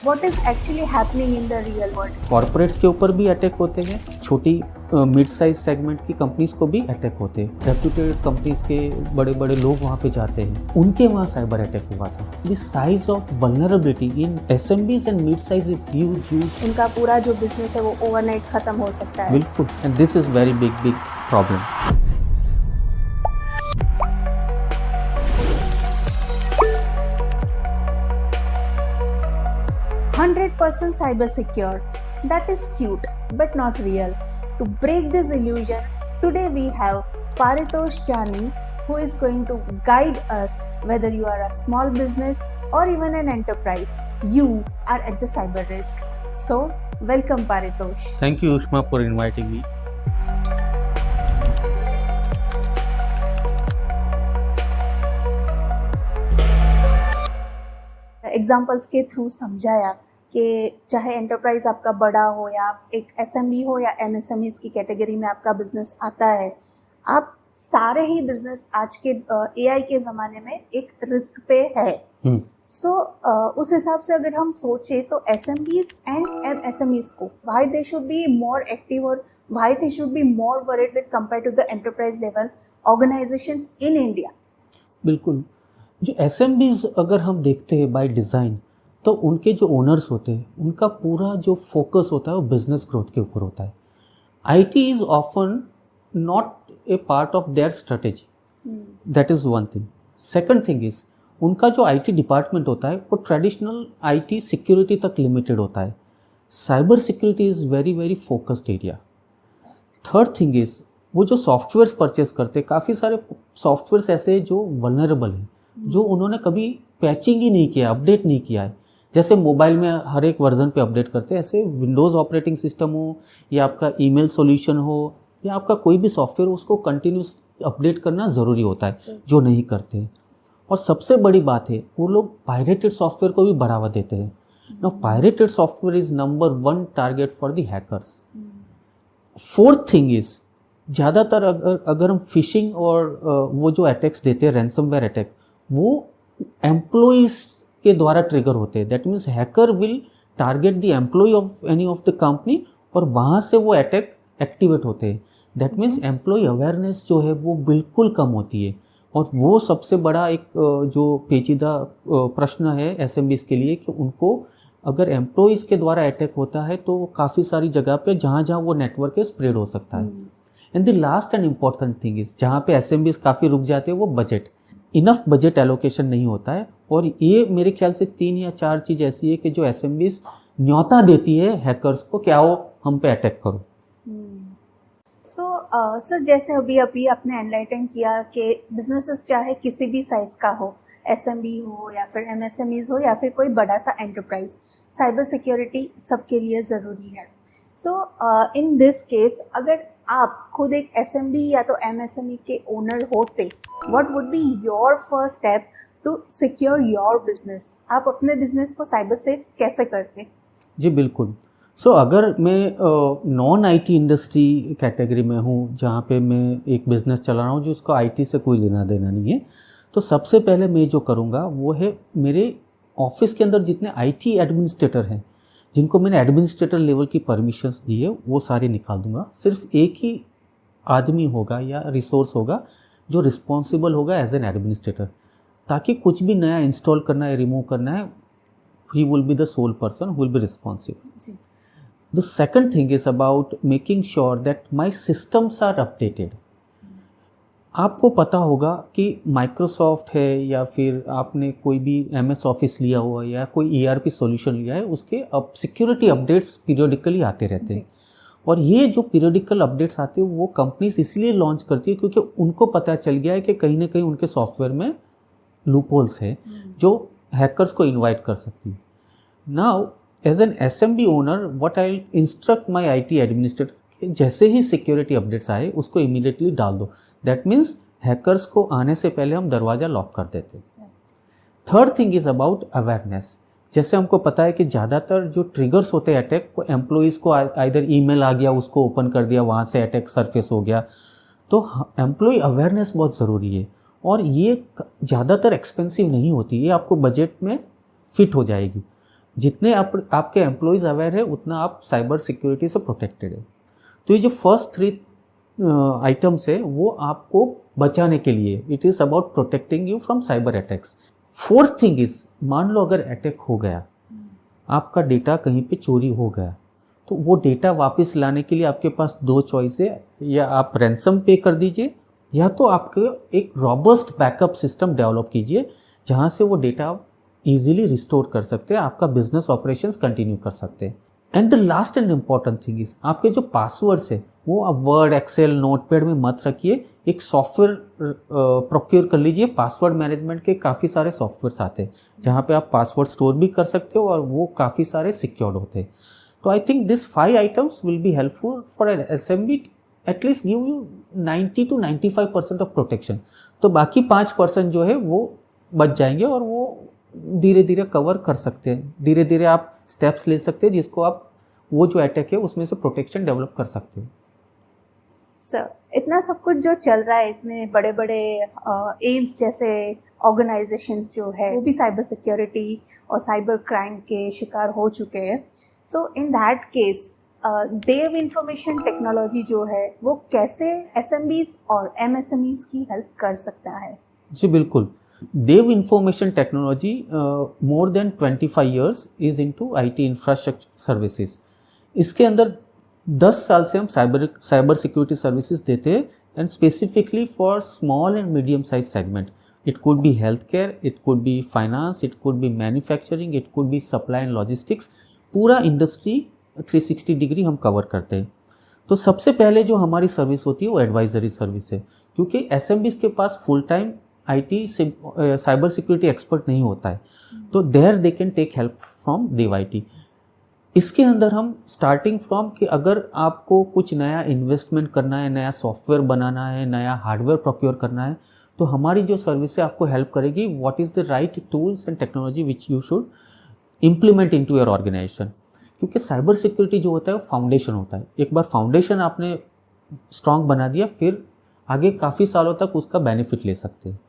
what is actually happening in the real world. Corporates के ऊपर भी अटैक होते हैं, छोटी मिड साइज सेगमेंट की कंपनीज को भी अटैक होते हैं, रेप्यूटेड कंपनीज के बड़े बड़े लोग वहाँ पे जाते हैं, उनके वहाँ साइबर अटैक हुआ था। The size of vulnerability in SMBs and mid size is huge. उनका पूरा जो बिजनेस है वो ओवरनाइट खत्म हो सकता है। बिल्कुल, and this is very big problem. 100% cyber secure. That is cute, but not real. To break this illusion, today we have Paritosh Jani, who is going to guide us whether you are a small business or even an enterprise. You are at the cyber risk. So, welcome Paritosh. Thank you, Ushma, for inviting me. Examples के through समझाया कि चाहे enterprise आपका बड़ा हो या एक SMB हो या एमएसएमईज की कैटेगरी में आपका बिजनेस आता है, आप सारे ही बिजनेस आज के एआई के ज़माने में एक रिस्क पे है। सो उस हिसाब से अगर हम सोचें तो एसएमबीज एंड एमएसएमईज को why they should be more active और why they should be more worried with compare to the enterprise level organisations in India. बिल्कुल, जो एसएमबीज अगर हम देखते हैं बाय डिज़ाइन, तो उनके जो ओनर्स होते हैं उनका पूरा जो फोकस होता है वो बिजनेस ग्रोथ के ऊपर होता है। IT is often not a part of their strategy, that is one thing. Second thing is उनका जो आईटी डिपार्टमेंट होता है वो ट्रेडिशनल आईटी सिक्योरिटी तक लिमिटेड होता है। Cyber security is very very focused area. Third thing is वो जो सॉफ्टवेयर्स परचेस करते हैं, काफ़ी सारे सॉफ्टवेयर्स ऐसे जो वल्नरेबल हैं, जो उन्होंने कभी पैचिंग ही नहीं किया, अपडेट नहीं किया है। जैसे मोबाइल में हर एक वर्जन पे अपडेट करते हैं, ऐसे विंडोज़ ऑपरेटिंग सिस्टम हो या आपका ईमेल सॉल्यूशन हो या आपका कोई भी सॉफ्टवेयर, उसको कंटिन्यूस अपडेट करना ज़रूरी होता है, जो नहीं करते हैं। और सबसे बड़ी बात है, वो लोग पायरेटेड सॉफ्टवेयर को भी बढ़ावा देते हैं। Now pirated software is number 1 target for the hackers. Fourth thing is ज़्यादातर अगर हम फिशिंग और वो जो अटैक्स देते हैं, रैंसमवेयर अटैक, वो एम्प्लॉइज़ के द्वारा ट्रिगर होते हैं। That means hacker will target the employ of any of the company और वहाँ से वो अटैक एक्टिवेट होते हैं। दैट मीन्स एम्प्लॉय अवेयरनेस जो है वो बिल्कुल कम होती है। और वो सबसे बड़ा एक जो पेचीदा प्रश्न है एसएमबीज के लिए कि उनको अगर एम्प्लॉयज़ के द्वारा अटैक होता है तो काफ़ी सारी जगह पे जहाँ जहाँ वो नेटवर्क है स्प्रेड हो सकता है। And the last and important thing is जहाँ पे एसएमबीज काफ़ी रुक जाते हैं वो बजट। इनफ बजट एलोकेशन नहीं होता है। और ये मेरे ख्याल से 3 या 4 चीज़ ऐसी है कि जो एसएमबीज न्योता देती है हैकर्स को कि आओ हम पे अटैक करो। सो सर, जैसे अभी आपने एनलाइटन किया कि बिजनेसेस चाहे किसी भी साइज का हो, एसएमबी हो या फिर एमएसएमईज हो या फिर कोई बड़ा सा एंटरप्राइज, साइबर सिक्योरिटी सबके लिए ज़रूरी है। सो इन दिस केस अगर आप खुद एक एसएमबी या तो एमएसएमई के ओनर होते, what would be your first step to secure your business? आप अपने बिजनेस को साइबर सेफ कैसे करते? जी बिल्कुल। सो अगर मैं नॉन आईटी इंडस्ट्री कैटेगरी में हूँ, जहाँ पे मैं एक बिज़नेस चला रहा हूँ जो उसको आईटी से कोई लेना देना नहीं है, तो सबसे पहले मैं जो करूँगा वो है मेरे ऑफिस के अंदर जितने आईटी एडमिनिस्ट्रेटर हैं, जिनको मैंने एडमिनिस्ट्रेटर लेवल की परमिशंस दी है, वो सारे निकाल दूंगा। सिर्फ एक ही आदमी होगा या रिसोर्स होगा जो रिस्पॉन्सिबल होगा एज एन एडमिनिस्ट्रेटर, ताकि कुछ भी नया इंस्टॉल करना है, रिमूव करना है, he will be the sole person who will be responsible. The second thing is about making sure that my systems are updated. आपको पता होगा कि माइक्रोसॉफ्ट है या फिर आपने कोई भी MS ऑफिस लिया हुआ या कोई ERP सॉल्यूशन लिया है, उसके अब सिक्योरिटी अपडेट्स पीरियडिकली आते रहते हैं। और ये जो पीरियडिकल अपडेट्स आते हैं वो कंपनीज इसलिए लॉन्च करती है क्योंकि उनको पता चल गया है कि कहीं ना कहीं उनके सॉफ्टवेयर में लूपहोल्स है जो हैकर्स को इन्वाइट कर सकती है। Now as an SMB owner what I instruct my IT administrator, जैसे ही सिक्योरिटी अपडेट्स आए उसको इमीडिएटली डाल दो। दैट मीन्स हैकर्स को आने से पहले हम दरवाज़ा लॉक कर देते। Third thing is about awareness. जैसे हमको पता है कि ज़्यादातर जो ट्रिगर्स होते हैं अटैक, को एम्प्लॉइज़ को आइदर ईमेल आ गया, उसको ओपन कर दिया, वहाँ से अटैक सरफेस हो गया। तो एम्प्लॉय अवेयरनेस बहुत ज़रूरी है और ये ज़्यादातर एक्सपेंसिव नहीं होती, ये आपको बजट में फिट हो जाएगी। जितने आपके एम्प्लॉयज़ अवेयर है उतना आप साइबर सिक्योरिटी से प्रोटेक्टेड है। तो ये जो फर्स्ट 3 आइटम्स है वो आपको बचाने के लिए, it is about protecting you from cyber attacks. Fourth thing is, मान लो अगर अटैक हो गया, आपका डेटा कहीं पे चोरी हो गया, तो वो डेटा वापस लाने के लिए आपके पास 2 चॉइस है, या आप रैंसम पे कर दीजिए या तो आपके एक रॉबस्ट बैकअप सिस्टम डेवलप कीजिए जहाँ से वो डेटा आप ईजिली रिस्टोर कर सकते हैं, आपका बिजनेस ऑपरेशंस कंटिन्यू कर सकते हैं। And the last and important thing is, आपके जो पासवर्ड्स है वो आप वर्ड, एक्सेल, नोटपैड में मत रखिए, एक सॉफ्टवेयर प्रोक्योर कर लीजिए। पासवर्ड मैनेजमेंट के काफ़ी सारे सॉफ्टवेयर्स आते हैं जहाँ पे आप पासवर्ड स्टोर भी कर सकते हो और वो काफ़ी सारे सिक्योर्ड होते हैं। तो I think this 5 items will be helpful for an SMB, at least give you 90 to 95% of protection. तो बाकी 5% जो है वो बच जाएंगे और वो धीरे धीरे कवर कर सकते हैं, धीरे धीरे आप स्टेप्स ले सकते हैं जिसको आप वो जो अटैक है उसमें से प्रोटेक्शन डेवलप कर सकते हैं। सर, इतना सब कुछ जो चल रहा है, इतने बड़े बड़े एम्स जैसे ऑर्गेनाइजेशंस जो है वो भी साइबर सिक्योरिटी और साइबर क्राइम के शिकार हो चुके हैं। सो इन दैट केस देव इंफॉर्मेशन टेक्नोलॉजी जो है वो कैसे SMBs और MSMEs की हेल्प कर सकता है? जी बिल्कुल, Dev information technology more than 25 years is into IT infrastructure services. इसके अंदर 10 साल से हम साइबर सिक्योरिटी सर्विसेज देते हैं, and specifically for small and medium size segment. It could be health care, it could be finance, it could be manufacturing, it could be supply and logistics. पूरा industry 360 degree हम cover करते हैं। तो सबसे पहले जो हमारी सर्विस होती है वो एडवाइजरी सर्विस है, क्योंकि SMBs के पास फुल टाइम IT से साइबर सिक्योरिटी एक्सपर्ट नहीं होता है, तो there they can take help from dev IT। इसके अंदर हम स्टार्टिंग फ्रॉम कि अगर आपको कुछ नया इन्वेस्टमेंट करना है, नया सॉफ्टवेयर बनाना है, नया हार्डवेयर प्रोक्योर करना है, तो हमारी जो सर्विस है आपको हेल्प करेगी what is the right tools and technology which you should implement into your organisation. क्योंकि साइबर सिक्योरिटी जो होता है वो फाउंडेशन होता है। एक बार फाउंडेशन आपने स्ट्रांग बना दिया, फिर आगे काफ़ी सालों तक उसका बेनिफिट ले सकते हैं।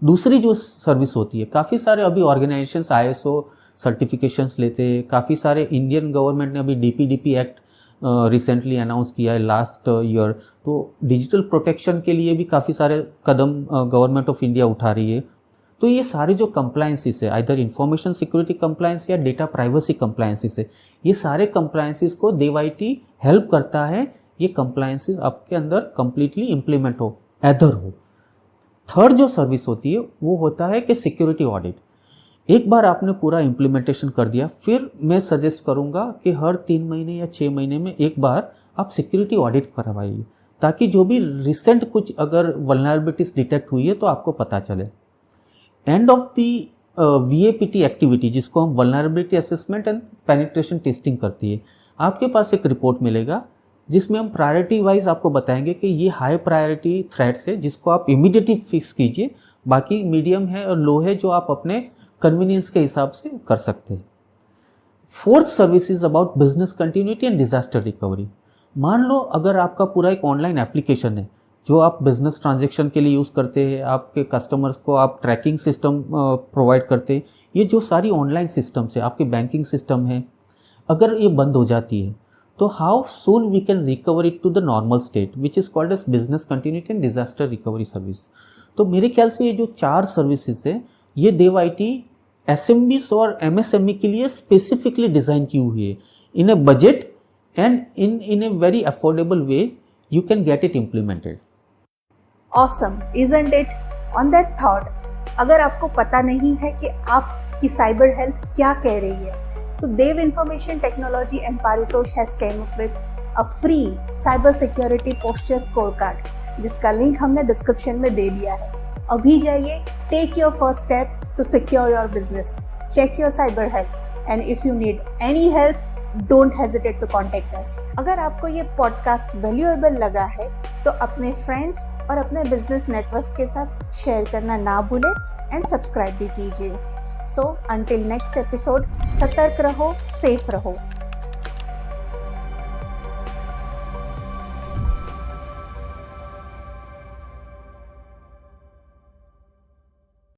दूसरी जो सर्विस होती है, काफ़ी सारे अभी ऑर्गेनाइजेशंस ISO सर्टिफिकेशंस लेते हैं, काफ़ी सारे इंडियन गवर्नमेंट ने अभी DPDP एक्ट रिसेंटली अनाउंस किया है लास्ट ईयर, तो डिजिटल प्रोटेक्शन के लिए भी काफ़ी सारे कदम गवर्नमेंट ऑफ इंडिया उठा रही है। तो ये सारे जो कंप्लायंसेस है, आइदर इंफॉर्मेशन सिक्योरिटी कंप्लायंस या डेटा प्राइवेसी कंप्लायंसेस है, ये सारे कंप्लायंसेस को देव IT हेल्प करता है ये कंप्लायंसेस आपके अंदर कंप्लीटली इम्प्लीमेंट हो, एदर हो। थर्ड जो सर्विस होती है वो होता है कि सिक्योरिटी ऑडिट। एक बार आपने पूरा इम्प्लीमेंटेशन कर दिया, फिर मैं सजेस्ट करूंगा कि हर 3 महीने या 6 महीने में एक बार आप सिक्योरिटी ऑडिट करवाइए, ताकि जो भी रिसेंट कुछ अगर वल्नरेबिलिटीज डिटेक्ट हुई है तो आपको पता चले। End of the VAPT activity, जिसको हम vulnerability assessment and penetration testing करती है, आपके पास एक रिपोर्ट मिलेगा जिसमें हम प्रायोरिटी वाइज आपको बताएंगे कि ये हाई प्रायोरिटी थ्रेट्स है जिसको आप इमीडिएटली फिक्स कीजिए, बाकी मीडियम है और लो है जो आप अपने कन्वीनियंस के हिसाब से कर सकते हैं। Fourth service is about business continuity and disaster recovery. मान लो अगर आपका पूरा एक ऑनलाइन एप्लीकेशन है जो आप बिजनेस ट्रांजेक्शन के लिए यूज़ करते हैं, आपके कस्टमर्स को आप ट्रैकिंग सिस्टम प्रोवाइड करते हैं, ये जो सारी ऑनलाइन सिस्टम्स है, आपकी बैंकिंग सिस्टम है, अगर ये बंद हो जाती है तो how soon we can recover it to the normal state which is called as business continuity and disaster recovery service. तो मेरे ख्याल से ये जो 4 सर्विसेज है ये देव IT SMBs और MSME के लिए स्पेसिफिकली डिज़ाइन की हुई है in a budget and in a very affordable way you can get it implemented. Awesome, isn't it? On that thought, अगर आपको पता नहीं है कि आपकी साइबर हेल्थ क्या कह रही है, so Dev information technology and Paritosh has came up with a free cyber security posture score card, जिसका लिंक हमने डिस्क्रिप्शन में दे दिया है। अभी जाइए, take your first step to secure your business, check your cyber health, and if you need any help, don't hesitate to contact us. अगर आपको ये पॉडकास्ट वैल्यूएबल लगा है तो अपने फ्रेंड्स और अपने बिजनेस नेटवर्क्स के साथ शेयर करना ना भूलें एंड सब्सक्राइब भी कीजिए। सो अंटिल नेक्स्ट एपिसोड, सतर्क रहो, सेफ रहो।